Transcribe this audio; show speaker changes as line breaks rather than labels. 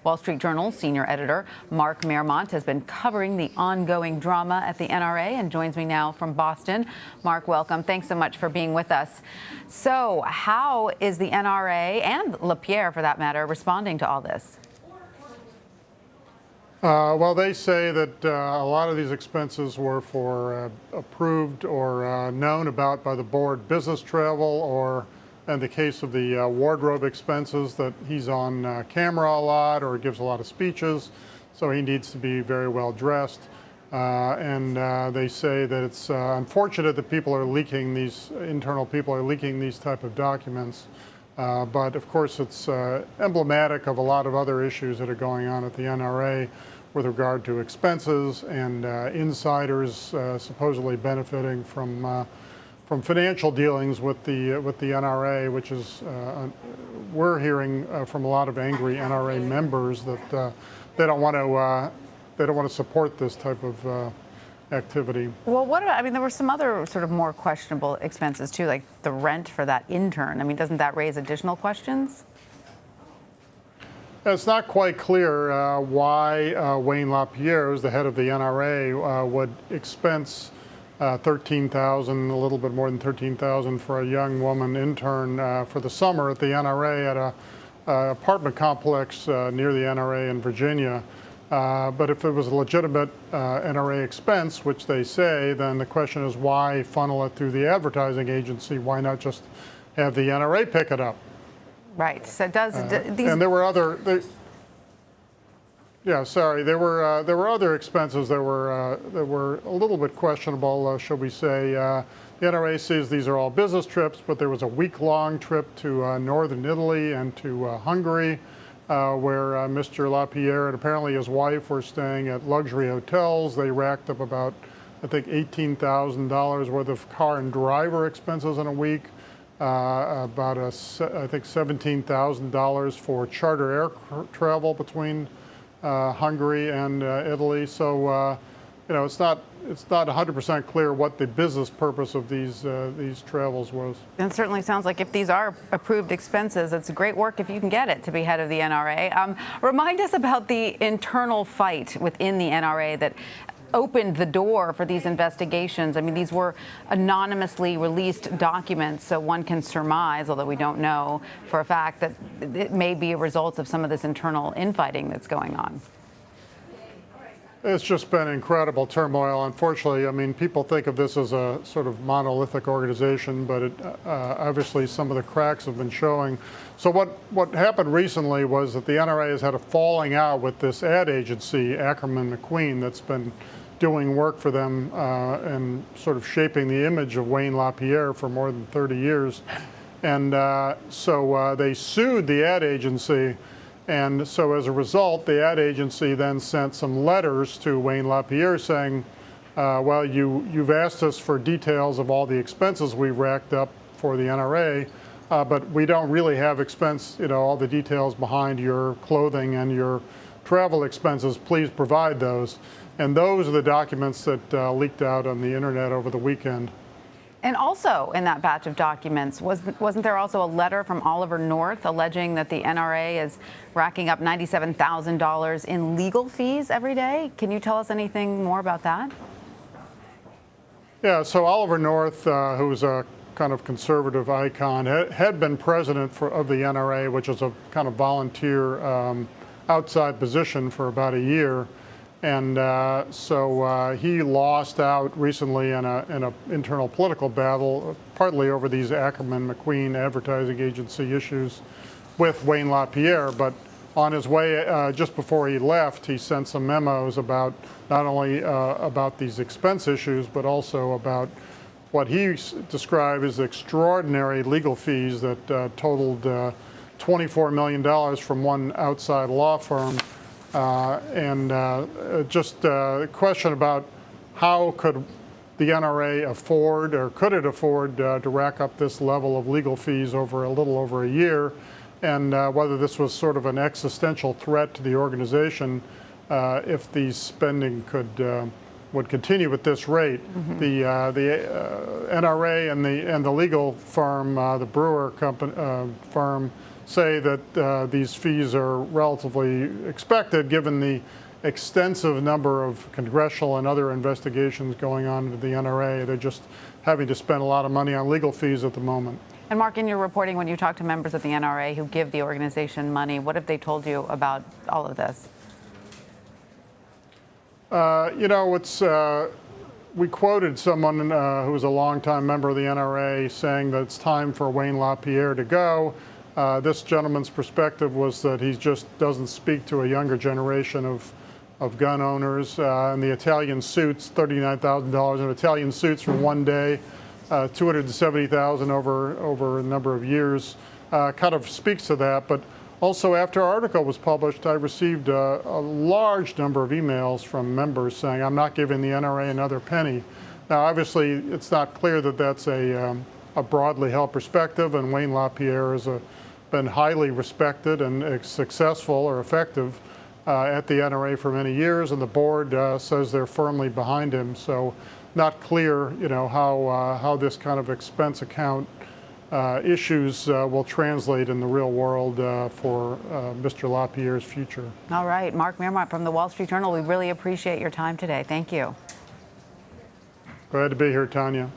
Wall Street Journal senior editor Mark Maremont has been covering the ongoing drama at the NRA and joins me now from Boston. Mark, welcome. Thanks so much for being with us. So how is the NRA and LaPierre, for that matter, responding to all this?
Well, they say that a lot of these expenses were for approved or known about by the board business travel, or in the case of the wardrobe expenses, that he's on camera a lot or gives a lot of speeches, so he needs to be very well dressed. And they say that it's unfortunate that people are leaking these, internal people are leaking these type of documents. But of course, it's emblematic of a lot of other issues that are going on at the NRA with regard to expenses and insiders supposedly benefiting from financial dealings with the NRA, which is we're hearing from a lot of angry NRA members that they don't want to support this type of activity.
Well, there were some other sort of more questionable expenses too, like the rent for that intern. I mean, doesn't that raise additional questions?
It's not quite clear why Wayne LaPierre, who's the head of the NRA, would expense $13,000, a little bit more than $13,000 for a young woman intern for the summer at the NRA at a apartment complex near the NRA in Virginia. But if it was a legitimate NRA expense, which they say, then the question is why funnel it through the advertising agency? Why not just have the NRA pick it up?
Right. So does these?
And there were other. There were other expenses that were a little bit questionable, shall we say. The NRA says these are all business trips, but there was a week-long trip to northern Italy and to Hungary, where Mr. LaPierre and apparently his wife were staying at luxury hotels. They racked up about, I think, $18,000 worth of car and driver expenses in a week. About I think $17,000 for charter air travel between Hungary and Italy. So it's not 100% clear what the business purpose of these travels was.
And it certainly sounds like if these are approved expenses, it's great work if you can get it to be head of the NRA. Remind us about the internal fight within the NRA that opened the door for these investigations. I mean, these were anonymously released documents, so one can surmise, although we don't know for a fact, that it may be a result of some of this internal infighting that's going on.
It's just been incredible turmoil. Unfortunately, I mean, people think of this as a sort of monolithic organization, but obviously some of the cracks have been showing. So what happened recently was that the NRA has had a falling out with this ad agency, Ackerman McQueen, that's been doing work for them and sort of shaping the image of Wayne LaPierre for more than 30 years. And so they sued the ad agency. And so as a result, the ad agency then sent some letters to Wayne LaPierre saying, well, you've asked us for details of all the expenses we've racked up for the NRA, but we don't really have all the details behind your clothing and your travel expenses. Please provide those. And those are the documents that leaked out on the internet over the weekend.
And also in that batch of documents, wasn't there also a letter from Oliver North alleging that the NRA is racking up $97,000 in legal fees every day? Can you tell us anything more about that?
Yeah, so Oliver North, who's a kind of conservative icon, had been president of the NRA, which is a kind of volunteer outside position for about a year. And so he lost out recently in an internal political battle, partly over these Ackerman McQueen advertising agency issues with Wayne LaPierre. But on his way, just before he left, he sent some memos about not only about these expense issues, but also about what he described as extraordinary legal fees that totaled $24 million from one outside law firm. Just a question about how could the NRA afford, or could it afford to rack up this level of legal fees over a little over a year, and whether this was sort of an existential threat to the organization if the spending would continue at this rate. Mm-hmm. The NRA and the legal firm, the Brewer company firm, say that these fees are relatively expected given the extensive number of congressional and other investigations going on into the NRA. They're just having to spend a lot of money on legal fees at the moment.
And Mark, in your reporting, when you talk to members of the NRA who give the organization money, what have they told you about all of this?
We quoted someone who was a longtime member of the NRA saying that it's time for Wayne LaPierre to go. This gentleman's perspective was that he just doesn't speak to a younger generation of gun owners. And the Italian suits, $39,000 in Italian suits for one day, $270,000 over a number of years, kind of speaks to that. But also, after our article was published, I received a large number of emails from members saying, I'm not giving the NRA another penny. Now, obviously, it's not clear that that's a broadly held perspective, and Wayne LaPierre has been highly respected and successful or effective at the NRA for many years, and the board says they're firmly behind him. So not clear, how this kind of expense account issues will translate in the real world for Mr. LaPierre's future.
All right, Mark Maremont from the Wall Street Journal, we really appreciate your time today. Thank you.
Glad to be here, Tanya.